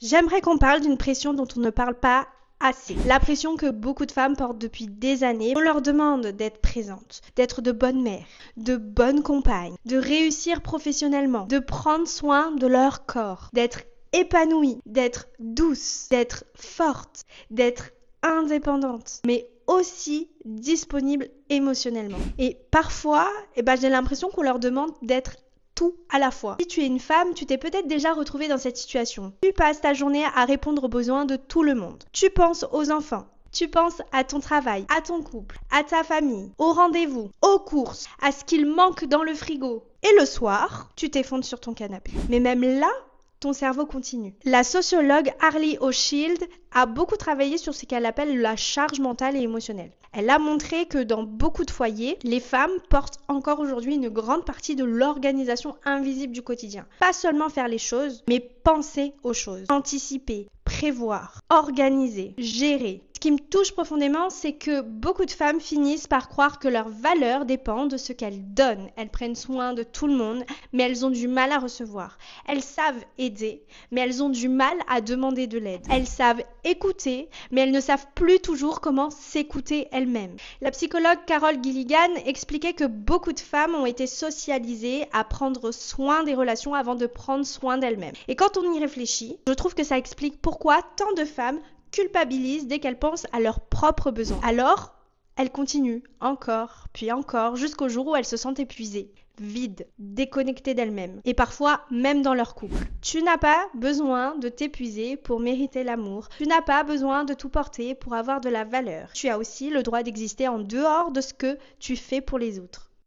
J'aimerais qu'on parle d'une pression dont on ne parle pas assez. La pression que beaucoup de femmes portent depuis des années. On leur demande d'être présentes, d'être de bonnes mères, de bonnes compagnes, de réussir professionnellement, de prendre soin de leur corps, d'être épanouies, d'être douces, d'être fortes, d'être indépendantes, mais aussi disponibles émotionnellement. Et parfois, j'ai l'impression qu'on leur demande d'être tout à la fois. Si tu es une femme, tu t'es peut-être déjà retrouvée dans cette situation. Tu passes ta journée à répondre aux besoins de tout le monde. Tu penses aux enfants. Tu penses à ton travail, à ton couple, à ta famille, aux rendez-vous, aux courses, à ce qu'il manque dans le frigo. Et le soir, tu t'effondres sur ton canapé. Mais même là, ton cerveau continue. La sociologue Harley O'Shield a beaucoup travaillé sur ce qu'elle appelle la charge mentale et émotionnelle. Elle a montré que dans beaucoup de foyers, les femmes portent encore aujourd'hui une grande partie de l'organisation invisible du quotidien. Pas seulement faire les choses, mais penser aux choses, anticiper, prévoir, organiser, gérer. Ce qui me touche profondément, c'est que beaucoup de femmes finissent par croire que leur valeur dépend de ce qu'elles donnent. Elles prennent soin de tout le monde, mais elles ont du mal à recevoir. Elles savent aider, mais elles ont du mal à demander de l'aide. Elles savent écouter, mais elles ne savent plus toujours comment s'écouter elles-mêmes. La psychologue Carol Gilligan expliquait que beaucoup de femmes ont été socialisées à prendre soin des relations avant de prendre soin d'elles-mêmes. Et quand on y réfléchit, je trouve que ça explique pourquoi tant de femmes culpabilisent dès qu'elles pensent à leurs propres besoins. Alors, elles continuent encore, puis encore, jusqu'au jour où elles se sentent épuisées, vides, déconnectées d'elles-mêmes, et parfois même dans leur couple. Tu n'as pas besoin de t'épuiser pour mériter l'amour. Tu n'as pas besoin de tout porter pour avoir de la valeur. Tu as aussi le droit d'exister en dehors de ce que tu fais pour les autres.